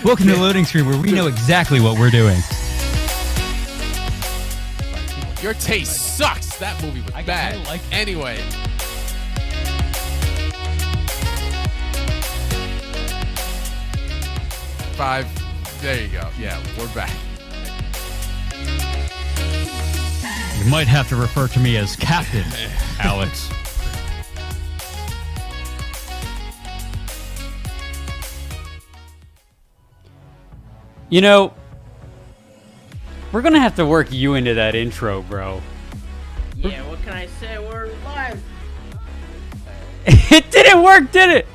Welcome to Loading Screen, where we know exactly what we're doing. Your taste sucks. That movie was bad. I like anyway. Five. There you go. Yeah, we're back. You might have to refer to me as Captain, Alex. You know, we're going to have to work you into that intro, bro. Yeah, what can I say? We're live. It didn't work, did it?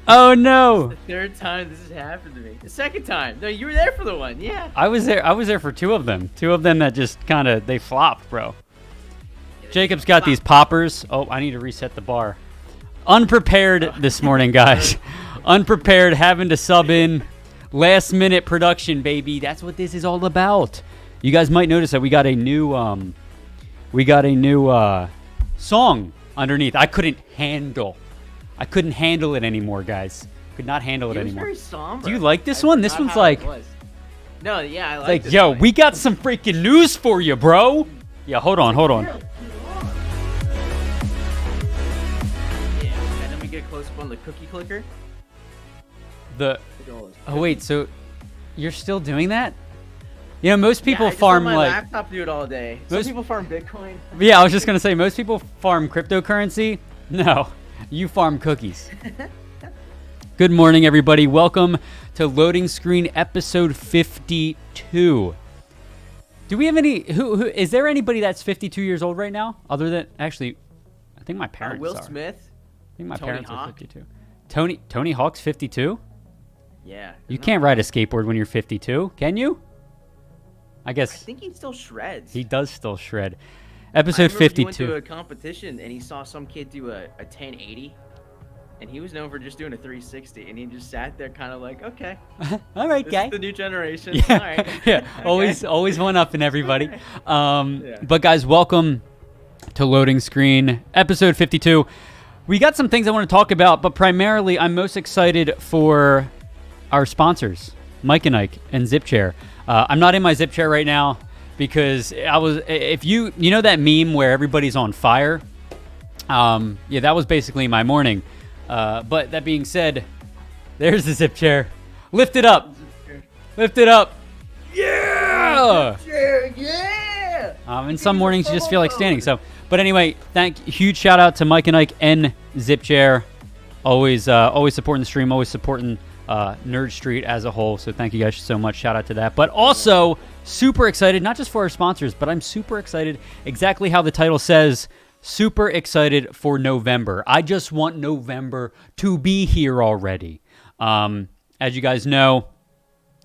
Oh, no. The third time this has happened to me. The second time. No, you were there for the one. Yeah. I was there for two of them. Two of them that just kind of, they flopped, bro. Jacob's got these poppers. Oh, I need to reset the bar. Unprepared this morning, guys. Unprepared, having to sub in. Last minute production, baby. That's what this is all about. You guys might notice that we got a new song underneath. I couldn't handle it anymore, guys. Could not handle it anymore. Very somber. Do you like this one? This one's like, no, yeah, I like this yo, one. we got some freaking news for you, bro. Yeah, hold on. Yeah, and then we get close up on the cookie clicker. Oh wait, so you're still doing that? You know, most people I just farm let my like laptop do it all day. Some people farm Bitcoin. Yeah, I was just gonna say most people farm cryptocurrency. No, you farm cookies. Good morning, everybody. Welcome to Loading Screen episode 52. Do we have any? Who is there anybody that's 52 years old right now? Other than actually, I think my parents Will are. Smith. I think my Tony parents Hawk. are 52. Tony Hawk's 52. Yeah. You can't ride a skateboard when you're 52, can you? I guess. I think he still shreds. He does still shred. Episode 52. He went to a competition and he saw some kid do a 1080, and he was known for just doing a 360, and he just sat there kind of like, okay. All right, this guy. is the new generation. Yeah, All right. yeah. Okay. Always one up in everybody. Yeah. But guys, welcome to Loading Screen, episode 52. We got some things I want to talk about, but primarily I'm most excited for our sponsors, Mike and Ike and Zip Chair. I'm not in my Zip Chair right now because if you know that meme where everybody's on fire? Yeah, that was basically my morning. But that being said, there's the Zip Chair. Lift it up. Lift it up. Yeah! Yeah! And some mornings you just feel like standing. So, but anyway, huge shout out to Mike and Ike and Zip Chair. Always supporting the stream, always supporting Nerd Street as a whole. So thank you guys so much. Shout out to that. But also super excited, not just for our sponsors, but I'm super excited, exactly how the title says, super excited for November. I just want November to be here already. As you guys know,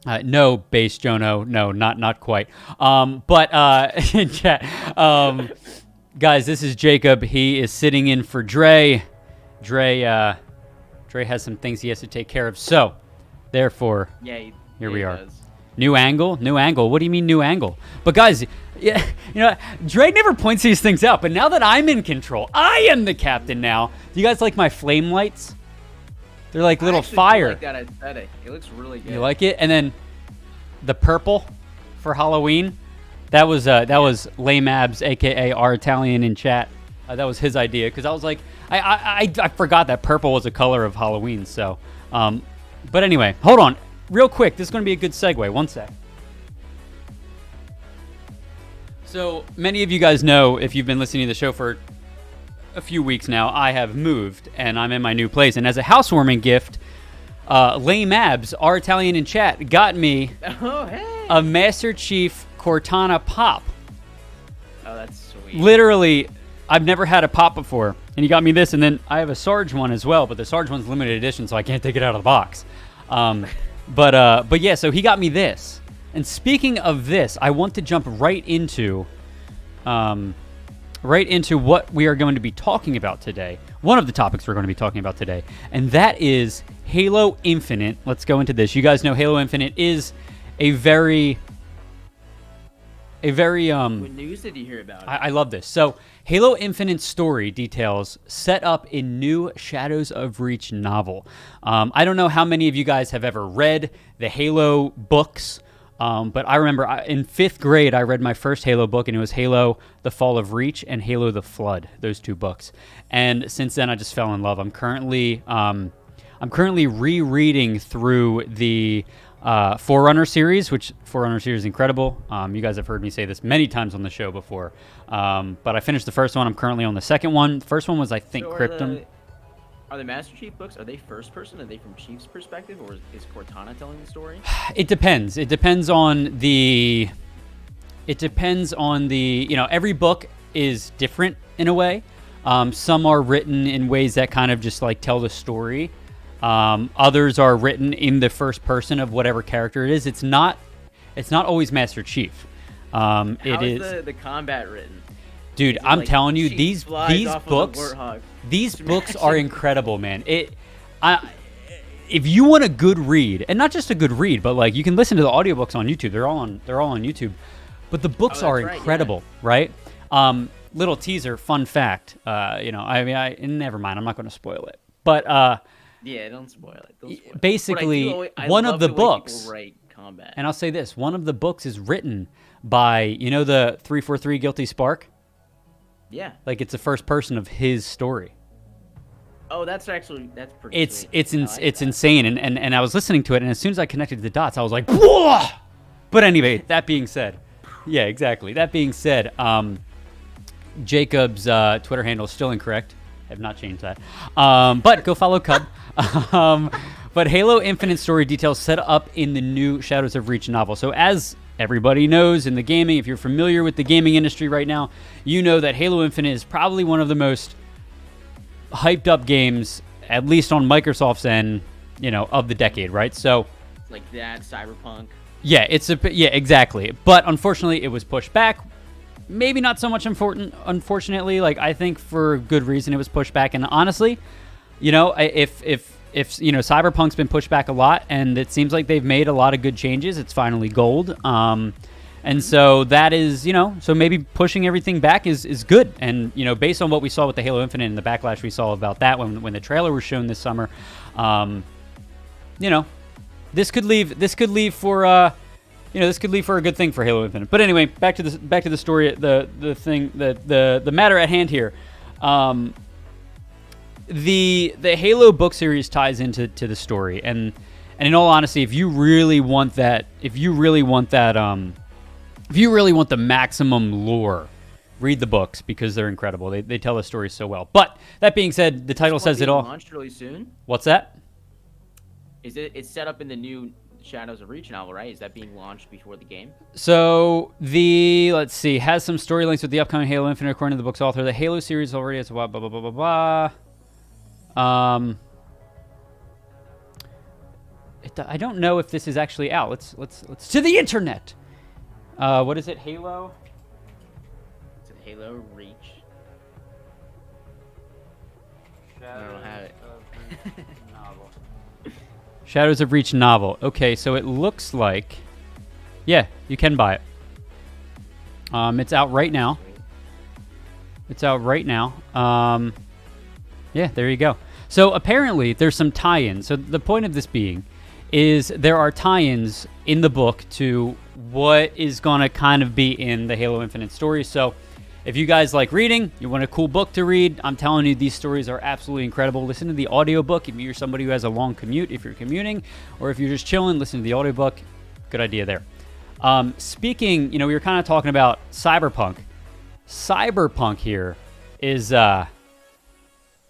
no, Base Jono, no, not quite. But in chat, guys, this is Jacob. He is sitting in for Dre. Dre has some things he has to take care of. So, therefore, here we are. Does. New angle. What do you mean new angle? But guys, yeah, you know, Dre never points these things out. But now that I'm in control, I am the captain now. Do you guys like my flame lights? They're like little fire. I like that aesthetic. It looks really good. You like it? And then the purple for Halloween. That was Lame Abs, aka our Italian in chat. That was his idea because I was like, I forgot that purple was a color of Halloween. So, but anyway, hold on, real quick. This is going to be a good segue. One sec. So many of you guys know, if you've been listening to the show for a few weeks now, I have moved and I'm in my new place. And as a housewarming gift, Lame Abs, our Italian in chat, got me a Master Chief Cortana pop. Oh, that's sweet. Literally, I've never had a pop before, and he got me this, and then I have a Sarge one as well, but the Sarge one's limited edition, so I can't take it out of the box. But yeah, so he got me this. And speaking of this, I want to jump right into what we are going to be talking about today. One of the topics we're going to be talking about today, and that is Halo Infinite. Let's go into this. You guys know Halo Infinite is a very What news did you hear about? I love this. So, Halo Infinite story details set up in new Shadows of Reach novel. I don't know how many of you guys have ever read the Halo books, but I remember in 5th grade I read my first Halo book, and it was Halo: The Fall of Reach and Halo: The Flood. Those 2 books, and since then I just fell in love. I'm currently rereading through the Forerunner series, which Forerunner series is incredible. You guys have heard me say this many times on the show before, but I finished the first one. I'm currently on the second one. The first one was, I think, Cryptum. Are the Master Chief books, are they first person? Are they from Chief's perspective, or is Cortana telling the story? It depends. It depends on the, every book is different in a way. Some are written in ways that kind of just like tell the story. Others are written in the first person of whatever character it is. It's not always Master Chief. How is the combat written? Dude, I'm like, telling you, these books are incredible, man. If you want a good read, and not just a good read, but like you can listen to the audiobooks on YouTube. They're all on YouTube. But the books are incredible, right? Little teaser, fun fact. Never mind. I'm not going to spoil it. But yeah, don't spoil it. Basically, one of the books, write combat. And I'll say this: one of the books is written by the 343 Guilty Spark. Yeah, like it's the first person of his story. Oh, that's pretty. It's insane, and I was listening to it, and as soon as I connected the dots, I was like, whoa! But anyway, that being said, yeah, exactly. That being said, Jacob's Twitter handle is still incorrect. I have not changed that. But go follow Cub. But Halo Infinite story details set up in the new Shadows of Reach novel. So as everybody knows in the gaming, if you're familiar with the gaming industry right now, you know that Halo Infinite is probably one of the most hyped up games, at least on Microsoft's end, of the decade, right? So like that, Cyberpunk. Yeah, exactly. But unfortunately, it was pushed back. Maybe not so much unfortunately. Like, I think for good reason it was pushed back. And honestly, if Cyberpunk's been pushed back a lot, and it seems like they've made a lot of good changes. It's finally gold. And so that is, so maybe pushing everything back is good. And, based on what we saw with the Halo Infinite and the backlash we saw about that when the trailer was shown this summer, this could leave for a good thing for Halo Infinite. But anyway, back to the story, the matter at hand here. The Halo book series ties into the story, and in all honesty, if you really want the maximum lore, read the books because they're incredible. They tell the story so well. But that being said, the title says it all. Launched really soon. What's that? It's set up in the new Shadows of Reach novel, right? Is that being launched before the game? So let's see, has some story links with the upcoming Halo Infinite according to the book's author. The Halo series already has blah blah blah blah blah blah. I don't know if this is actually out. Let's to the internet. What is it? Halo? Is it Halo Reach? I don't have it. Shadows of Reach novel. Okay, so it looks like, yeah, you can buy it. It's out right now. Yeah, there you go. So apparently there's some tie-ins. So the point of this being is there are tie-ins in the book to what is going to kind of be in the Halo Infinite story. So if you guys like reading, you want a cool book to read, I'm telling you, these stories are absolutely incredible. Listen to the audiobook if you're somebody who has a long commute, if you're commuting, or if you're just chilling, listen to the audiobook. Good idea there. Speaking, we were kind of talking about Cyberpunk. Cyberpunk here is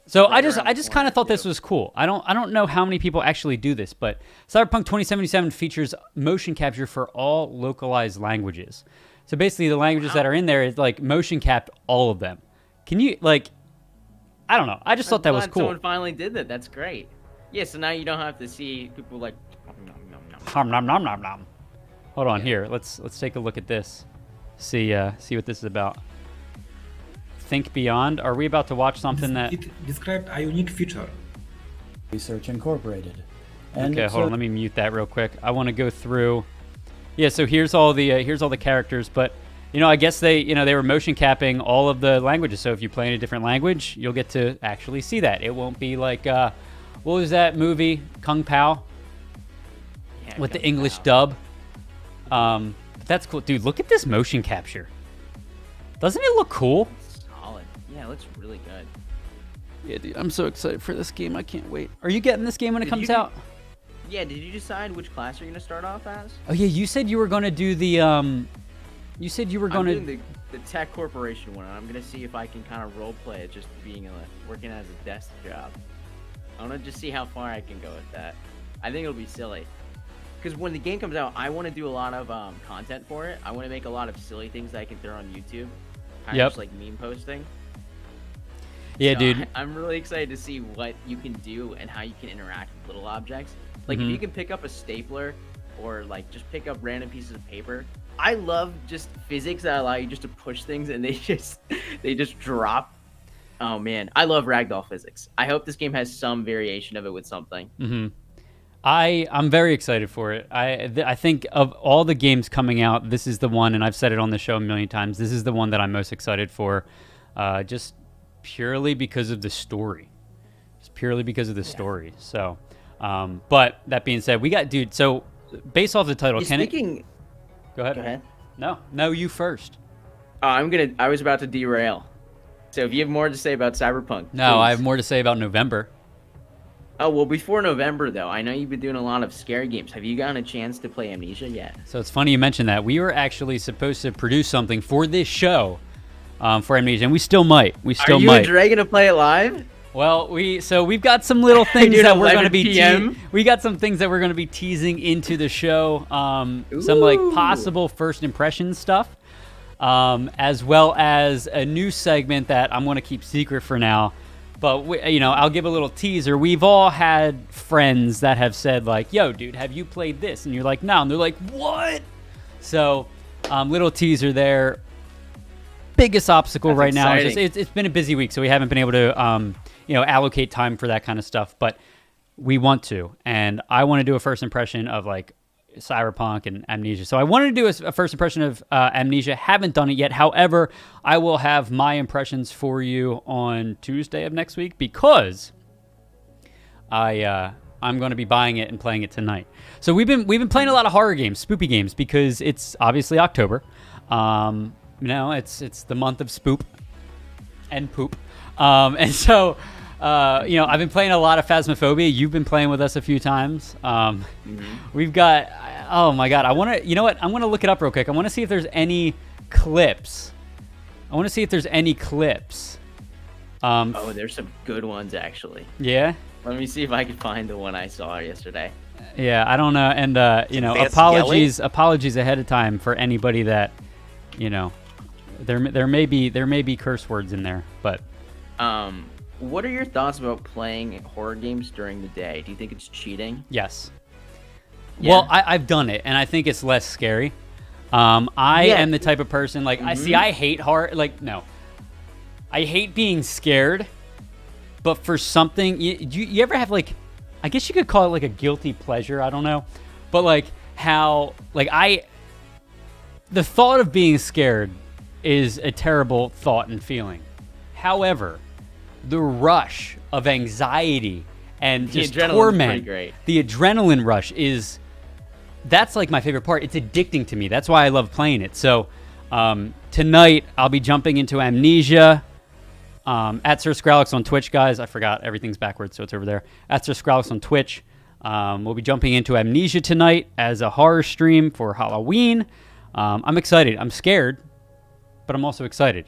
so I just kind of thought this was cool. I don't know how many people actually do this, but Cyberpunk 2077 features motion capture for all localized languages. So basically the languages that are in there is like motion capped all of them. Can you I don't know. I just thought that was cool. Someone finally did that. That's great. Yeah, so now you don't have to see people like nom nom nom nom nom. Hold on here. Let's take a look at this. See what this is about. Think Beyond. Are we about to watch something that it described a unique feature? Research Incorporated. And okay, hold on. Let me mute that real quick. I want to go through. Yeah, so here's all the characters, but I guess they were motion capping all of the languages. So if you play in a different language, you'll get to actually see that. It won't be like, what was that movie, Kung Pao, with the English dub? But that's cool, dude. Look at this motion capture. Doesn't it look cool? Solid. Yeah, it looks really good. Yeah, dude, I'm so excited for this game. I can't wait. Are you getting this game when it comes you out? Yeah, did you decide which class you're going to start off as? Oh yeah, you said you were going to do the you said you were going to I'm doing the tech corporation one. I'm going to see if I can kind of role play it just being working as a desk job. I want to just see how far I can go with that. I think it'll be silly. Because when the game comes out, I want to do a lot of content for it. I want to make a lot of silly things that I can throw on YouTube. Kind of just like meme posting. Yeah, so dude. I'm really excited to see what you can do and how you can interact with little objects. Like if you can pick up a stapler or like just pick up random pieces of paper. I love just physics that allow you just to push things and they just drop. Oh man, I love ragdoll physics. I hope this game has some variation of it with something. I'm very excited for it. I think of all the games coming out, this is the one, and I've said it on the show a million times, this is the one that I'm most excited for, just purely because of the story. Just purely because of the story. So, but that being said, we got, dude, so based off the title, Go ahead. No, you first. I was about to derail. So if you have more to say about Cyberpunk. No, please. I have more to say about November. Oh, well, before November, though, I know you've been doing a lot of scary games. Have you gotten a chance to play Amnesia yet? So it's funny you mentioned that. We were actually supposed to produce something for this show for Amnesia, and we still might. Are you and Dre going to play it live? Well, we've got some little things that we're going to be we got some things that we're going to be teasing into the show. Some like possible first impression stuff, as well as a new segment that I'm going to keep secret for now. But I'll give a little teaser. We've all had friends that have said like, "Yo, dude, have you played this?" And you're like, "No," and they're like, "What?" So, little teaser there. Biggest obstacle That's right now. exciting. It's been a busy week, so we haven't been able to allocate time for that kind of stuff. But we want to, and I want to do a first impression of like Cyberpunk and Amnesia. So I wanted to do a first impression of Amnesia. Haven't done it yet. However, I will have my impressions for you on Tuesday of next week because I'm going to be buying it and playing it tonight. So we've been playing a lot of horror games, spoopy games, because it's obviously October. It's the month of spoop and poop. And so I've been playing a lot of Phasmophobia. You've been playing with us a few times. We've got, oh my God, I'm going to look it up real quick. I want to see if there's any clips. There's some good ones, actually. Yeah? Let me see if I can find the one I saw yesterday. Yeah, I don't know. And, apologies ahead of time for anybody that, there may be curse words in there, but. What are your thoughts about playing horror games during the day? Do you think it's cheating? Yes. Yeah. Well, I've done it, and I think it's less scary. I am the type of person, like, I hate horror. Like, no. I hate being scared, but for something, you ever have, like, I guess you could call it, like, a guilty pleasure. I don't know. But, like, how, like, the thought of being scared is a terrible thought and feeling. However, the rush of anxiety and just torment, the adrenaline rush that's like my favorite part. It's addicting to me. That's why I love playing it. So tonight I'll be jumping into Amnesia at Sir Scrowlix on Twitch, guys. I forgot everything's backwards, so it's over there. At Sir Scrowlix on Twitch. We'll be jumping into Amnesia tonight as a horror stream for Halloween. I'm excited. I'm scared, but I'm also excited.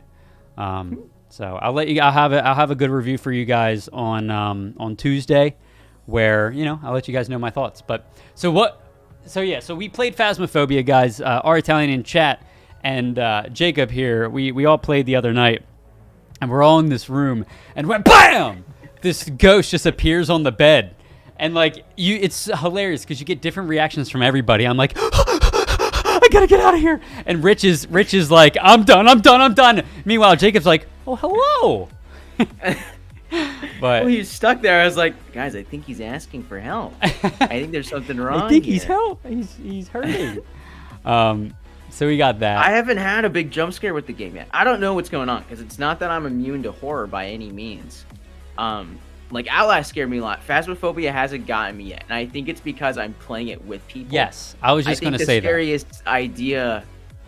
So I'll have a good review for you guys on Tuesday, where I'll let you guys know my thoughts. But so we played Phasmophobia, guys. Our Italian in chat and Jacob here. We all played the other night, and we're all in this room, and went BAM! This ghost just appears on the bed, and like it's hilarious because you get different reactions from everybody. I'm like. I gotta get out of here. And Rich is like, I'm done. Meanwhile, Jacob's like, oh, hello. But he's stuck there. I was like, guys, I think he's asking for help. I think there's something wrong. I think he's hurting. So we got that. I haven't had a big jump scare with the game yet. I don't know what's going on because it's not that I'm immune to horror by any means. Like Outlast scared me a lot. Phasmophobia hasn't gotten me yet, and I think it's because I'm playing it with people. Yes, I was just going to say that. The scariest idea,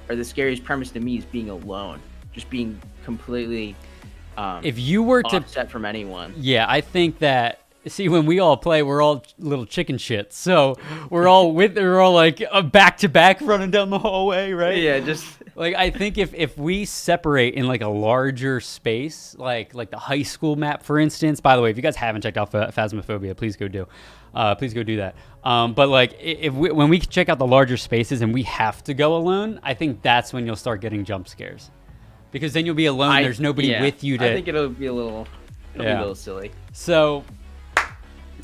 or the scariest premise to me, is being alone, just being completely. If you were to offset from anyone. Yeah, I think that. See, when we all play, we're all little chicken shits. So we're all like back to back running down the hallway, right? Yeah, just like I think if we separate in like a larger space, like the high school map, for instance. By the way, if you guys haven't checked out Phasmophobia, please go do that. But like when we check out the larger spaces and we have to go alone, I think that's when you'll start getting jump scares, because then you'll be alone. There's nobody with you to. I think it'll be a little silly. So.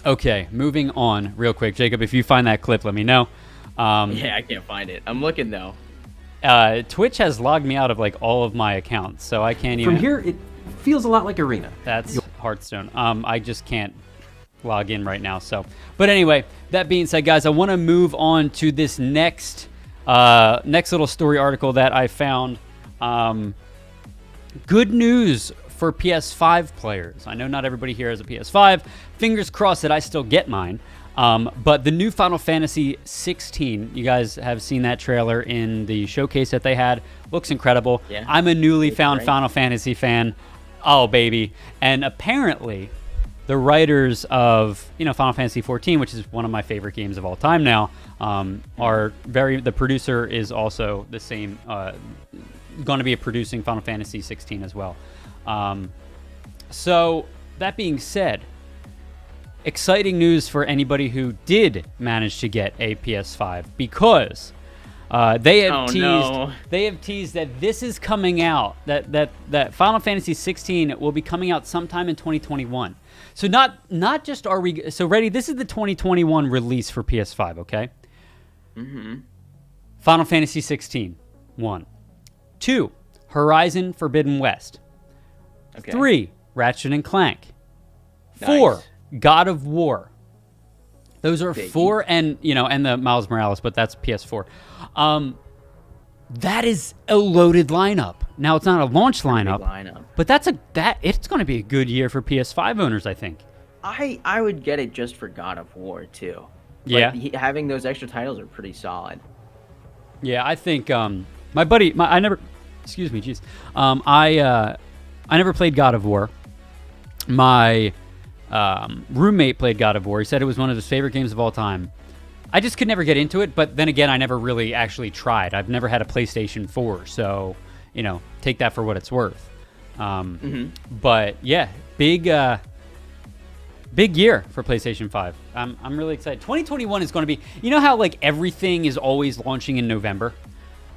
Okay, moving on real quick. Jacob, if you find that clip, let me know. Yeah, I can't find it. I'm looking, though. Twitch has logged me out of, like, all of my accounts, so I can't even... From here, it feels a lot like Arena. That's Hearthstone. I just can't log in right now, so... But anyway, that being said, guys, I want to move on to this next little story article that I found. Good news for PS5 players. I know not everybody here has a PS5. Fingers crossed that I still get mine. But the new Final Fantasy 16, you guys have seen that trailer in the showcase that they had. Looks incredible. Yeah. I'm a newly found Final Fantasy fan. Oh, baby. And apparently, the writers of Final Fantasy 14, which is one of my favorite games of all time now, the producer is also the same, going to be producing Final Fantasy 16 as well. So that being said, exciting news for anybody who did manage to get a PS5, because they have teased that this is coming out, that Final Fantasy 16 will be coming out sometime in 2021. So not just are we so ready. This is the 2021 release for PS5. Okay. Mm-hmm. Final Fantasy 16, 1, 2, Horizon Forbidden West. Okay. 3, Ratchet and Clank. 4, Nice. God of War. Those are Biggie. 4, and the Miles Morales, but that's PS4. That is a loaded lineup. Now it's not a launch lineup, but it's going to be a good year for PS5 owners, I think. I would get it just for God of War too. Yeah. Like, having those extra titles are pretty solid. Yeah, I think my buddy, I never played God of War. My roommate played God of War. He said it was one of his favorite games of all time. I just could never get into it, but then again, I never really actually tried. I've never had a PlayStation 4, so, take that for what it's worth. But yeah, big year for PlayStation 5. I'm really excited. 2021 is going to be, how like everything is always launching in November?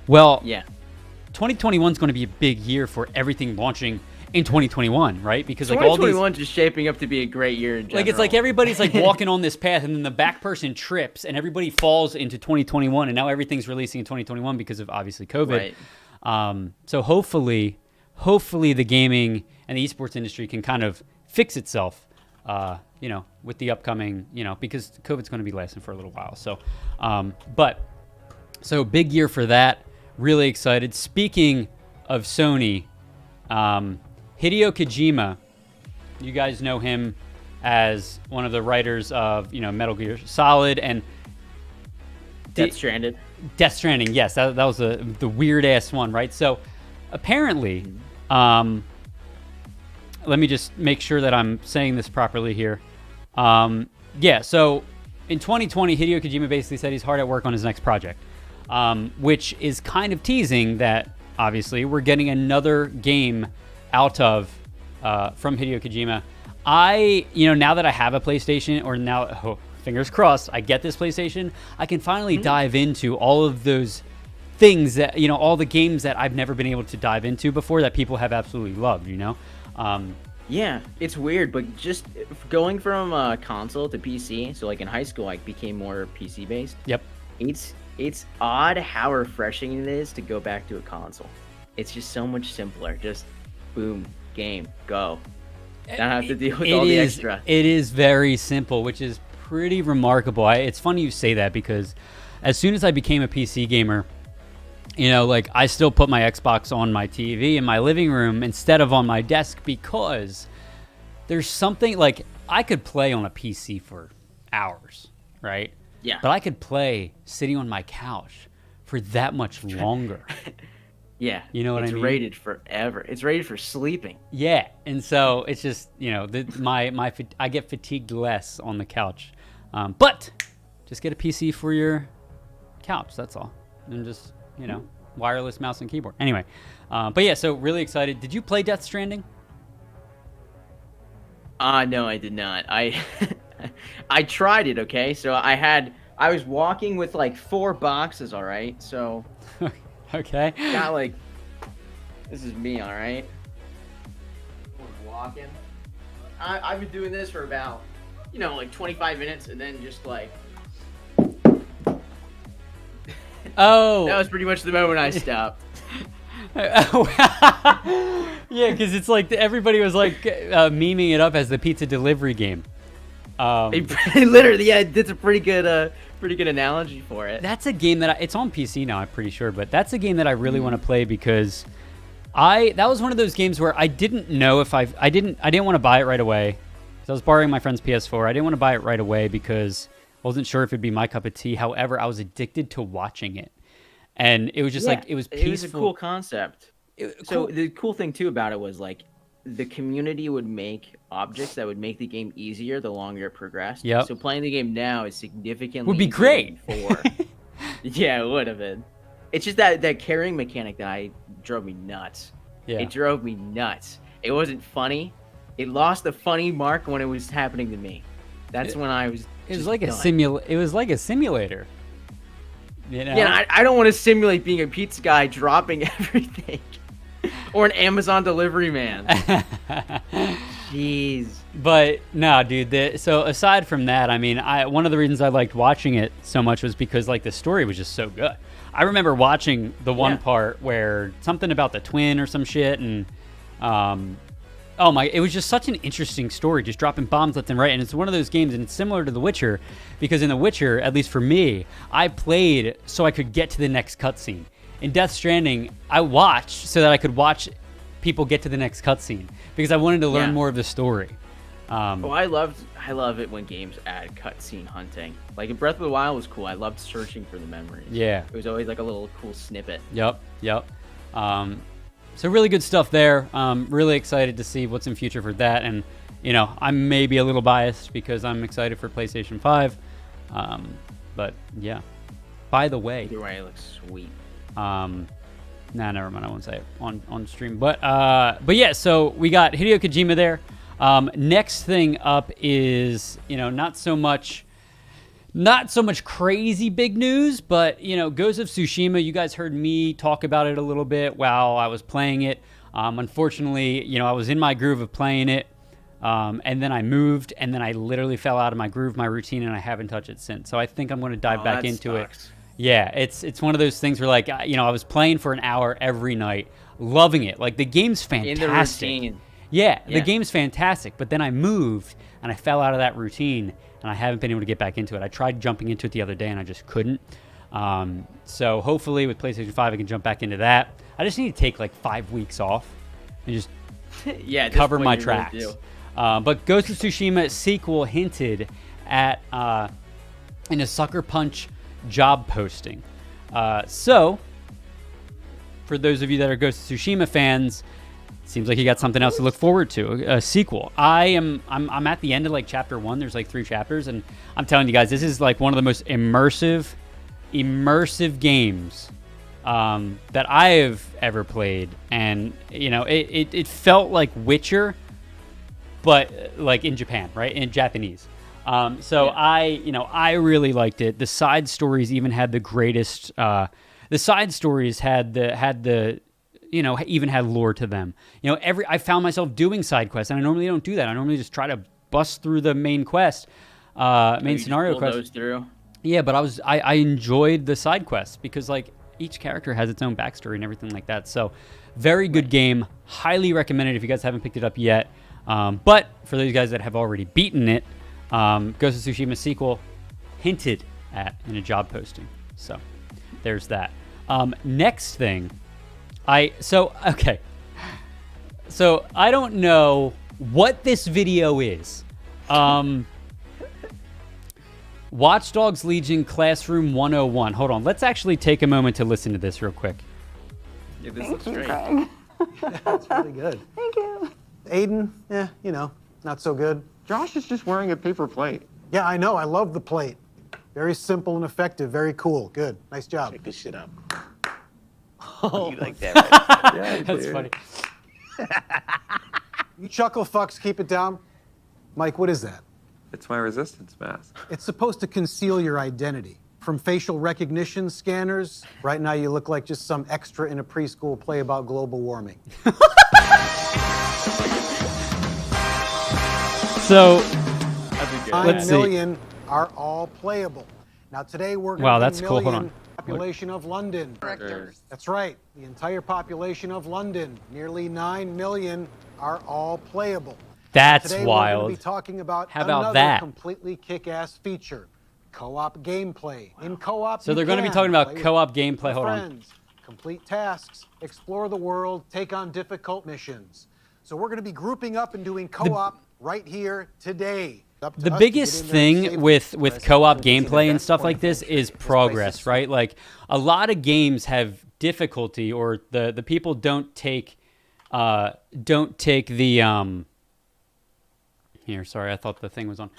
Well, Yeah. 2021 is going to be a big year for everything launching in 2021, right? Because like 2021 is just shaping up to be a great year in general. like it's like everybody's like walking on this path, and then the back person trips, and everybody falls into 2021, and now everything's releasing in 2021 because of obviously COVID. Right. So hopefully the gaming and the esports industry can kind of fix itself, with the upcoming, because COVID's going to be lasting for a little while. So, so big year for that. Really excited. Speaking of Sony, Hideo Kojima, you guys know him as one of the writers of, Metal Gear Solid and Death Stranding. Death Stranding, yes, that was the weird ass one, right? So apparently, let me just make sure that I'm saying this properly here. So in 2020, Hideo Kojima basically said he's hard at work on his next project, which is kind of teasing that obviously we're getting another game out of from Hideo Kojima. Now that I have a PlayStation, or now, fingers crossed, I get this PlayStation, I can finally dive into all of those things that, all the games that I've never been able to dive into before that people have absolutely loved, Yeah, it's weird, but just going from console to PC, so like in high school I became more PC based. Yep. It's odd how refreshing it is to go back to a console. It's just so much simpler. Just boom, game, go. Don't have to deal with all the extra. It is very simple, which is pretty remarkable. It's funny you say that, because as soon as I became a PC gamer, you know, like I still put my Xbox on my TV in my living room instead of on my desk because there's something like I could play on a PC for hours, right? Yeah. But I could play sitting on my couch for that much longer. Yeah. You know what I mean? It's rated forever. It's rated for sleeping. Yeah. And so it's just, you know, I get fatigued less on the couch. But just get a PC for your couch. That's all. And just, you know, wireless mouse and keyboard. Anyway. But yeah, so really excited. Did you play Death Stranding? No, I did not. I tried it, okay? So I was walking with like 4 boxes, all right? So Okay. got like, this is me, all right? We're walking. I've been doing this for about, you know, like 25 minutes and then just like, Oh. that was pretty much the moment I stopped. Yeah, because it's like everybody was like memeing it up as the pizza delivery game. Literally, yeah, that's a pretty good analogy for it. That's a game that it's on PC now, I'm pretty sure, but that's a game that I really want to play because that was one of those games where I didn't know if I didn't want to buy it right away. So I was borrowing my friend's PS4. I didn't want to buy it right away because I wasn't sure if it'd be my cup of tea. However, I was addicted to watching it. And it was just like, it was peaceful. It was a cool concept. So the cool thing too about it was like the community would make objects that would make the game easier the longer it progressed. Yep. So playing the game now is significantly Would be easier great. than before. Yeah, it would have been. It's just that carrying mechanic that drove me nuts. Yeah. It drove me nuts. It wasn't funny. It lost the funny mark when it was happening to me. That's when I was. It was just like done. It was like a simulator. You know? Yeah, I don't want to simulate being a pizza guy dropping everything. Or an Amazon delivery man. Jeez. But no, dude. So aside from that, I mean, one of the reasons I liked watching it so much was because like the story was just so good. I remember watching the one part where something about the twin or some shit, and it was just such an interesting story, just dropping bombs left and right. And it's one of those games, and it's similar to The Witcher, because in The Witcher, at least for me, I played so I could get to the next cutscene. In Death Stranding, I watched so that I could watch people get to the next cutscene because I wanted to learn more of the story. I love it when games add cutscene hunting. Like in Breath of the Wild was cool. I loved searching for the memories. Yeah. It was always like a little cool snippet. Yep. So really good stuff there. Really excited to see what's in future for that. And, you know, I'm maybe a little biased because I'm excited for PlayStation 5. But yeah. By the way. Either way, it looks sweet. Never mind. I won't say it on stream. But yeah, so we got Hideo Kojima there. Next thing up is, you know, not so much crazy big news, but, you know, Ghost of Tsushima, you guys heard me talk about it a little bit while I was playing it. Unfortunately, you know, I was in my groove of playing it, and then I moved, and then I literally fell out of my groove, my routine, and I haven't touched it since. So I think I'm going to dive back into it. Yeah, it's one of those things where, like, you know, I was playing for an hour every night, loving it. Like, the game's fantastic. In the routine. Yeah, the game's fantastic, but then I moved, and I fell out of that routine, and I haven't been able to get back into it. I tried jumping into it the other day, and I just couldn't. So hopefully with PlayStation 5, I can jump back into that. I just need to take, like, 5 weeks off and just cover my tracks. Really but Ghost of Tsushima sequel hinted at in a Sucker Punch job posting. So for those of you that are Ghost of Tsushima fans, seems like you got something else to look forward to, a sequel. I'm at the end of like chapter 1. There's like 3 chapters, and I'm telling you guys, this is like one of the most immersive games that I have ever played. And you know, it felt like Witcher, but like in Japan, right? In Japanese. I really liked it. The side stories even had the greatest. The side stories had the you know, even had lore to them. You know, I found myself doing side quests, and I normally don't do that. I normally just try to bust through the main quest, main scenario quest. Those through. Yeah, but I enjoyed the side quests because like each character has its own backstory and everything like that. So, very good game. Highly recommended if you guys haven't picked it up yet. But for those guys that have already beaten it, Ghost of Tsushima sequel hinted at in a job posting. So, there's that. Next thing, so I don't know what this video is. Watchdogs Legion Classroom 101. Hold on, let's actually take a moment to listen to this real quick. Yeah, this looks great. That's really good. Thank you. Aiden, you know, not so good. Josh is just wearing a paper plate. Yeah, I know. I love the plate. Very simple and effective. Very cool. Good. Nice job. Check this shit out. Oh, You like that, right? Yeah, That's dude. funny. You chuckle fucks, keep it down. Mike, what is that? It's my resistance mask. It's supposed to conceal your identity. From facial recognition scanners, right now you look like just some extra in a preschool play about global warming. So, Let's see. 9 million are all playable. Now today we're going Wow, to that's cool. Hold on. Population of London. That's right. The entire population of London, nearly 9 million, are all playable. That's Today wild. we're going to be talking about How about another that? completely kick-ass feature, co-op gameplay. In co-op, So you they're going to be can talking about play with co-op gameplay. your Hold on. friends, complete tasks, explore the world, take on difficult missions. So we're going to be grouping up and doing co-op right here today. Up to The us to biggest get in there and thing save with co-op gameplay and stuff like this is progress, right? Like a lot of games have difficulty, or the people don't take the here, sorry, I thought the thing was on.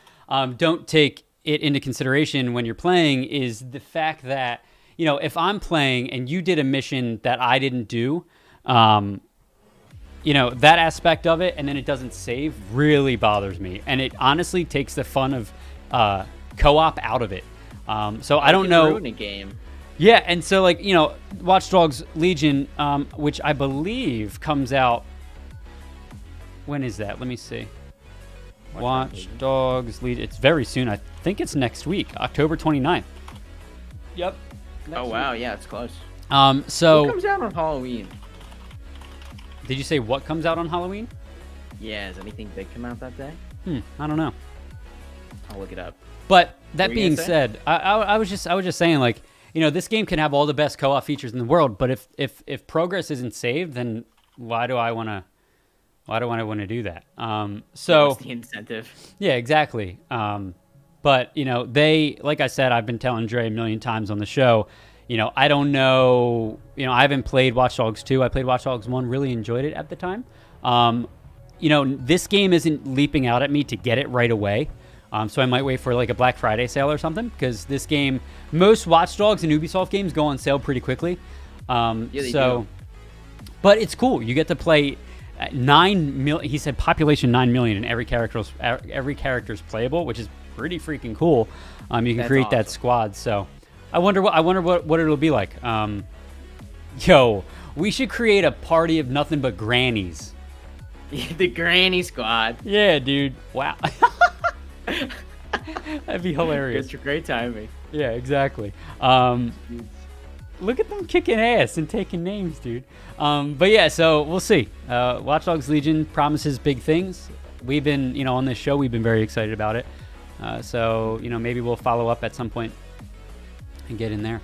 Don't take it into consideration when you're playing is the fact that, you know, if I'm playing and you did a mission that I didn't do, you know, that aspect of it, and then it doesn't save really bothers me. And it honestly takes the fun of co-op out of it. So I don't know. Ruin a game. Yeah, and so, like, you know, Watchdogs Legion, which I believe comes out, when is that? Let me see. Watchdogs Legion. It's very soon. I think it's next week, October 29th. Yep. Oh wow, yeah, it's close. So What comes out on Halloween? did you say what comes out on Halloween? Yeah, is anything big come out that day? I don't know. I'll look it up. But that What were you being gonna say? said, I was just saying, like, you know, this game can have all the best co-op features in the world, but if progress isn't saved, then why do I want to do that? So What's the incentive? yeah, exactly. But you know, like I said, I've been telling Dre a million times on the show. You know, I don't know. You know, I haven't played Watch Dogs 2. I played Watch Dogs 1. Really enjoyed it at the time. You know, this game isn't leaping out at me to get it right away. So I might wait for like a Black Friday sale or something, because this game, most Watch Dogs and Ubisoft games go on sale pretty quickly. they do. But it's cool. You get to play 9 million. He said population 9 million, and every character's playable, which is pretty freaking cool. You can That's create that awesome. squad. So I wonder what it'll be like. Yo, we should create a party of nothing but grannies. The Granny Squad. Yeah, dude. Wow. That'd be hilarious. It's great timing. Yeah, exactly. Look at them kicking ass and taking names, dude. But yeah, so we'll see. Watch Dogs Legion promises big things. We've been, you know, on this show, we've been very excited about it. So, you know, maybe we'll follow up at some point and get in there.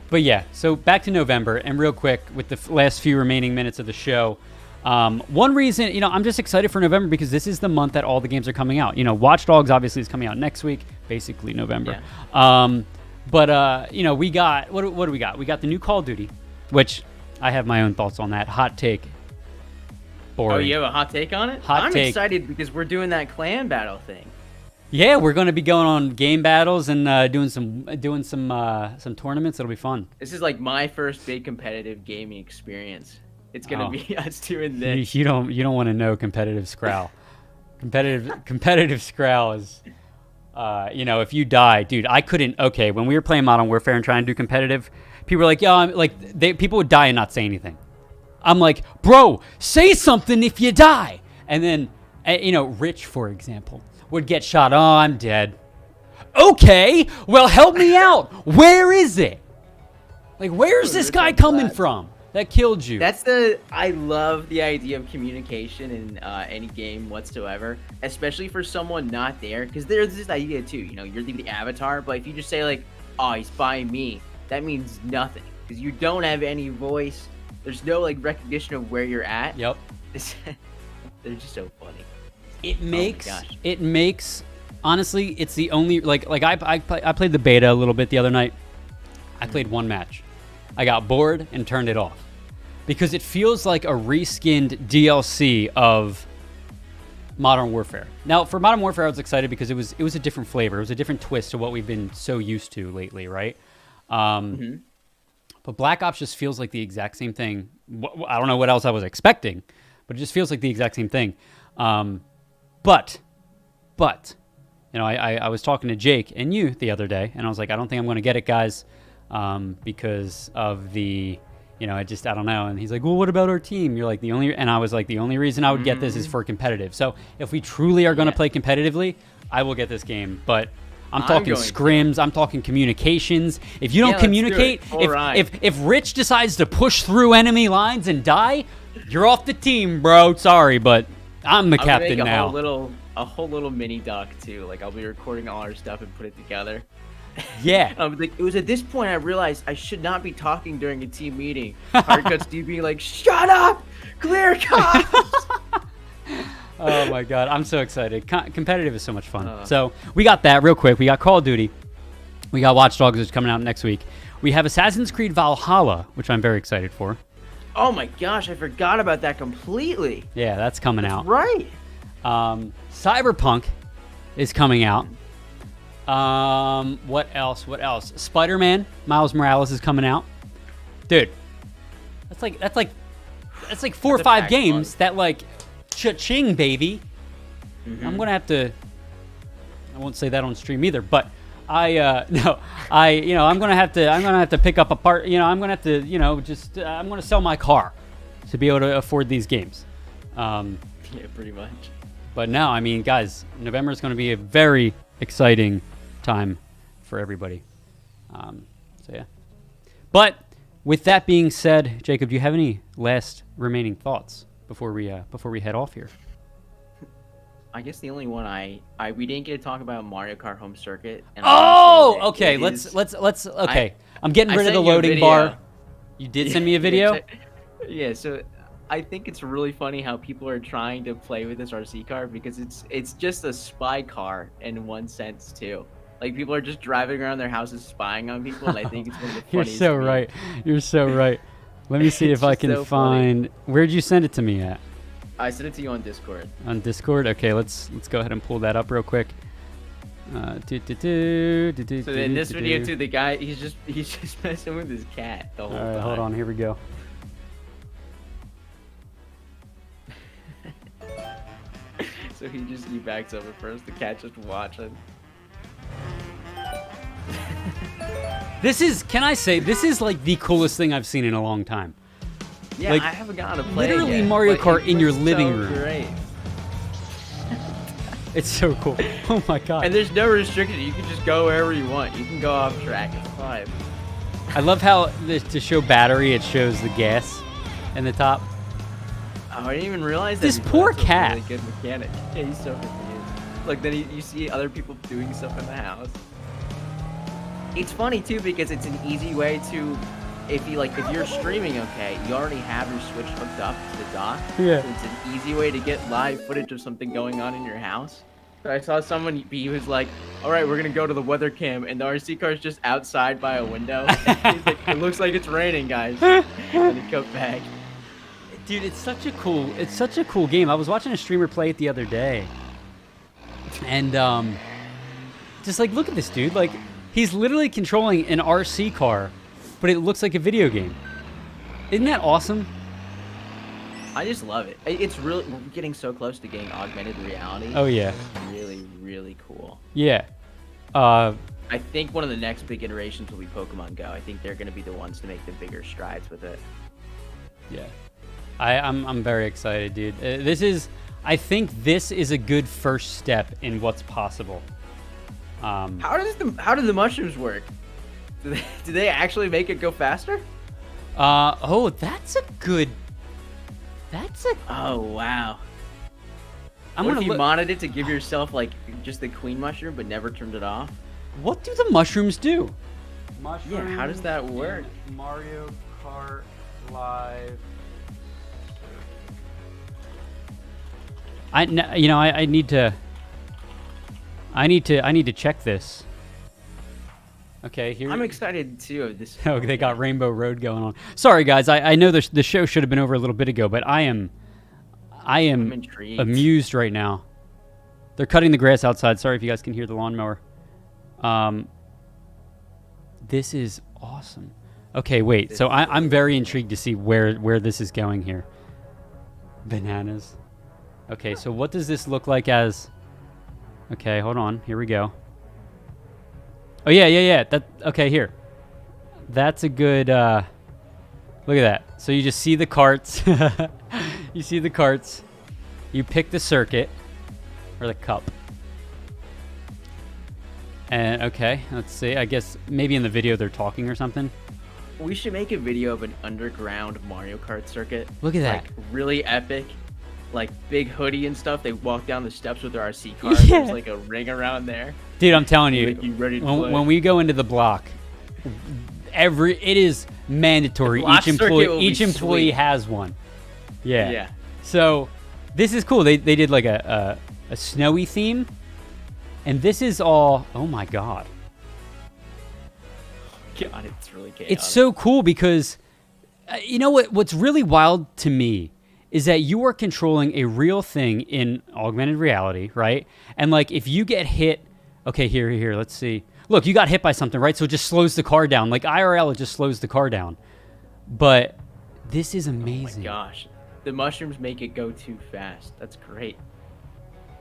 But yeah, so back to November, and real quick with the last few remaining minutes of the show. One reason, you know, I'm just excited for November because this is the month that all the games are coming out. You know, Watch Dogs obviously is coming out next week, basically November. Yeah. But you know, we got what do we got? We got the new Call of Duty, which I have my own thoughts on that. Hot take. Boring. Oh, you have a hot take on it? Hot I'm take. excited because we're doing that clan battle thing. Yeah, we're going to be going on game battles and doing some tournaments. It'll be fun. This is like my first big competitive gaming experience. It's gonna Oh. be us doing this. You don't want to know competitive Scrowl. competitive Scrowl is, you know, if you die, dude, I couldn't. Okay, when we were playing Modern Warfare and trying to do competitive, people were like, "Yo," people would die and not say anything. I'm like, "Bro, say something if you die." And then, you know, Rich, for example, would get shot. Oh, I'm dead. Okay, well, help me out. Where is it? Like, where's this guy coming from that killed you? I love the idea of communication in any game whatsoever, especially for someone not there, because there's this idea too, you know, you're the avatar, but if you just say like, oh, he's by me, that means nothing because you don't have any voice. There's no like recognition of where you're at. Yep. They're just so funny. It makes Oh my gosh. it makes honestly, it's the only like I played the beta a little bit the other night. I played one match. I got bored and turned it off because it feels like a reskinned DLC of Modern Warfare. Now, for Modern Warfare, I was excited because it was a different flavor. It was a different twist to what we've been so used to lately, right? But Black Ops just feels like the exact same thing. I don't know what else I was expecting, but it just feels like the exact same thing. But, you know, I was talking to Jake and you the other day, and I was like, I don't think I'm going to get it, guys, because of the, you know, I don't know. And he's like, well, what about our team? You're like, and I was like, the only reason I would get this is for competitive. So if we truly are going to play competitively, I will get this game. But I'm talking scrims. I'm talking communications. If you don't communicate, if Rich decides to push through enemy lines and die, you're off the team, bro. Sorry, but I'm the captain now. A whole little mini doc too. Like I'll be recording all our stuff and put it together. Yeah. It was at this point I realized I should not be talking during a team meeting. Hard cuts to you being like, "Shut up, clear cut." Oh my god, I'm so excited. Competitive is so much fun. So we got that real quick. We got Call of Duty. We got Watchdogs, which is coming out next week. We have Assassin's Creed Valhalla, which I'm very excited for. Oh my gosh, I forgot about that completely. Yeah, that's coming out. Right. Cyberpunk is coming out. What else? Spider-Man Miles Morales is coming out. Dude, that's like 4 or 5 games that like cha-ching, baby. I'm gonna have to. I won't say that on stream either, but I'm gonna have to pick up a part. You know, I'm gonna have to. You know, I'm gonna sell my car to be able to afford these games. Yeah, pretty much. But no, I mean, guys, November is going to be a very exciting time for everybody. So yeah. But with that being said, Jacob, do you have any last remaining thoughts before we head off here? I guess the only one we didn't get to talk about Mario Kart Home Circuit. And Okay. Let's okay. I'm getting rid of the loading bar. You did send me a video? Yeah. So I think it's really funny how people are trying to play with this RC car because it's just a spy car in one sense too. Like people are just driving around their houses spying on people, and I think it's one of the funniest. You're so right. You're so right. Let me see if I can find. Where'd you send it to me at? I sent it to you on Discord. On Discord. Okay, let's go ahead and pull that up real quick. So in this video too, the guy he's just messing with his cat the whole time. All right, hold on. Here we go. So he backs up at first. The cat just watching. This is like the coolest thing I've seen in a long time. Yeah, like, I haven't gotten to play literally it yet, Mario but Kart in your living so room. Great. It's so cool. Oh my god. And there's no restriction. You can just go wherever you want. You can go off track. It's fine. I love how to show battery, it shows the gas in the top. Oh, I didn't even realize that. This poor cat. Really good mechanic. Yeah, he's so confused. Like then you see other people doing stuff in the house. It's funny too because it's an easy way to, if you're streaming, okay, you already have your Switch hooked up to the dock. Yeah. So it's an easy way to get live footage of something going on in your house. So I saw someone, he was like, all right, we're gonna go to the weather cam, and the RC car's just outside by a window. He's like, it looks like it's raining, guys. And he come back. Dude, it's such a cool game. I was watching a streamer play it the other day. And just like look at this dude. Like he's literally controlling an RC car, but it looks like a video game. Isn't that awesome? I just love it. It's really, we're getting so close to getting augmented reality. Oh yeah. Really, really cool. Yeah. I think one of the next big iterations will be Pokemon Go. I think they're going to be the ones to make the bigger strides with it. Yeah. I'm very excited, dude. I think this is a good first step in what's possible. How do the mushrooms work? Do they actually make it go faster? Oh wow. I'm What gonna if you modded it to give yourself like just the queen mushroom but never turned it off? What do the mushrooms do? Yeah, how does that work? Mario Kart Live. I need to check this. Okay, here. I'm excited too of this. Oh, they got Rainbow Road going on. Sorry, guys. I know the show should have been over a little bit ago, but I am intrigued. amused right now. They're cutting the grass outside. Sorry if you guys can hear the lawnmower. This is awesome. Okay, wait. So I'm very intrigued to see where this is going here. Bananas. Okay, so what does this look like as... Okay, hold on. Here we go. Oh, yeah. Okay, here. That's a good... Look at that. So you just see the carts. You see the carts. You pick the circuit. Or the cup. And, okay, let's see. I guess maybe in the video they're talking or something. We should make a video of an underground Mario Kart circuit. Look at that. Like, really epic. Like, big hoodie and stuff. They walk down the steps with their RC cars. Yeah. There's, like, a ring around there. Dude, I'm telling you, Like, you ready to play? when we go into the block, it is mandatory. The block circuit will be Each employee sweet. has one. Yeah. Yeah. So this is cool. They did like a snowy theme, and this is all. Oh my god. God, it's really chaotic. It's so cool because you know what's really wild to me is that you are controlling a real thing in augmented reality, right? And like if you get hit, okay, here, let's see. Look, you got hit by something, right? So it just slows the car down. Like IRL, it just slows the car down. But this is amazing. Oh my gosh. The mushrooms make it go too fast. That's great.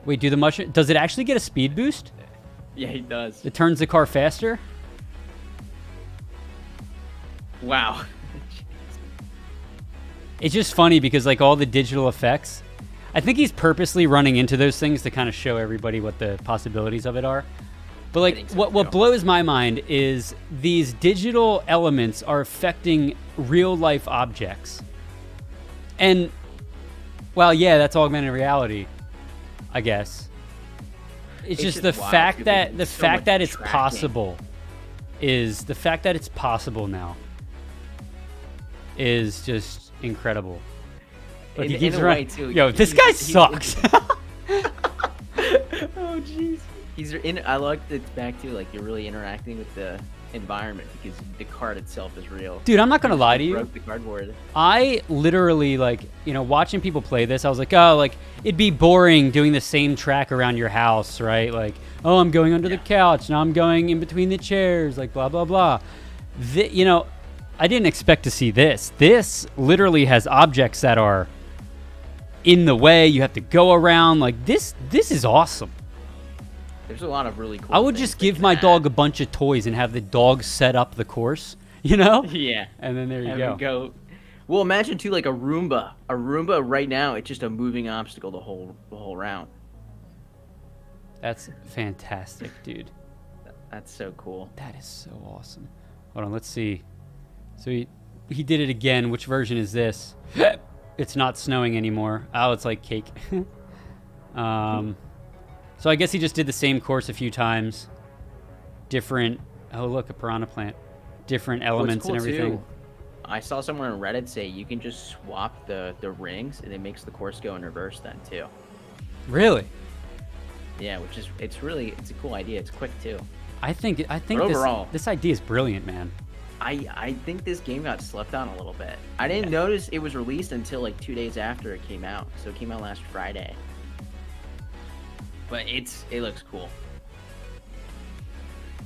Wait, does it actually get a speed boost? Yeah, he does. It turns the car faster? Wow. It's just funny because like all the digital effects, I think he's purposely running into those things to kind of show everybody what the possibilities of it are. But like what blows my mind is these digital elements are affecting real life objects. And well, yeah, that's augmented reality, I guess. It's just the wild, fact dude. that There's so much it's tracking. possible now is just incredible. Look, he In keeps a way, running. too. Yo, this guy sucks. Oh jeez. I like that it's back to like you're really interacting with the environment because the card itself is real. Dude, I'm not gonna lie to you. Broke the cardboard. I literally watching people play this. I was like, oh, like it'd be boring doing the same track around your house, right? Like, oh, I'm going under the couch. Now I'm going in between the chairs. Like blah blah blah. I didn't expect to see this. This literally has objects that are in the way. You have to go around. Like this is awesome. There's a lot of really cool. I would just give my dog a bunch of toys and have the dog set up the course, Yeah. And then there you Have go. Well, imagine too like a Roomba. A Roomba right now, it's just a moving obstacle the whole round. That's fantastic, dude. That's so cool. That is so awesome. Hold on, let's see. So he did it again. Which version is this? It's not snowing anymore. Oh, it's like cake. So I guess he just did the same course a few times. Different. Oh, look, a piranha plant. Different elements and everything. Too, I saw someone on Reddit say you can just swap the rings and it makes the course go in reverse then too. Really? Yeah, it's a cool idea. It's quick too. I think But overall, this idea is brilliant, man. I think this game got slept on a little bit. I didn't notice it was released until like 2 days after it came out. So it came out last Friday. But it looks cool.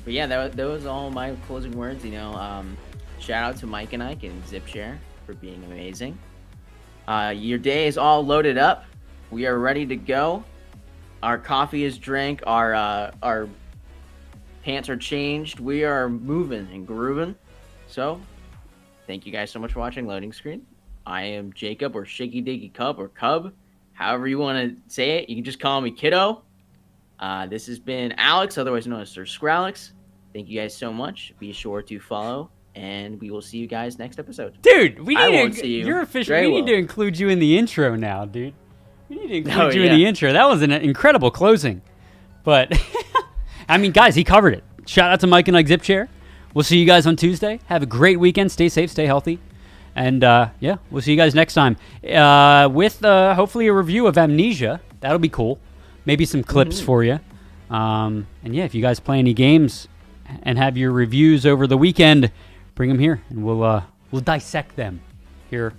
But yeah, that was all my closing words. Shout out to Mike and Ike and ZipShare for being amazing. Your day is all loaded up. We are ready to go. Our coffee is drank. Our pants are changed. We are moving and grooving. So, thank you guys so much for watching Loading Screen. I am Jacob, or Shaky Diggy Cub, or Cub. However you want to say it. You can just call me Kiddo. This has been Alex, otherwise known as Sir Scralex. Thank you guys so much. Be sure to follow, and we will see you guys next episode. Dude, You're official. We need to include you in the intro now, dude. We need to include you in the intro. That was an incredible closing. But, I mean, guys, he covered it. Shout out to Mike and Ike ZipShare. we'll see you guys on Tuesday. Have a great weekend. Stay safe, stay healthy. And yeah, we'll see you guys next time with hopefully a review of Amnesia. That'll be cool. Maybe some clips for you. And yeah, if you guys play any games and have your reviews over the weekend, bring them here and we'll dissect them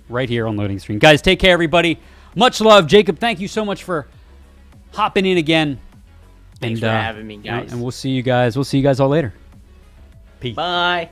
right here on Loading Screen. Guys, take care, everybody. Much love. Jacob, thank you so much for hopping in again. Thanks for having me, guys. And we'll see you guys. We'll see you guys all later. Peace. Bye.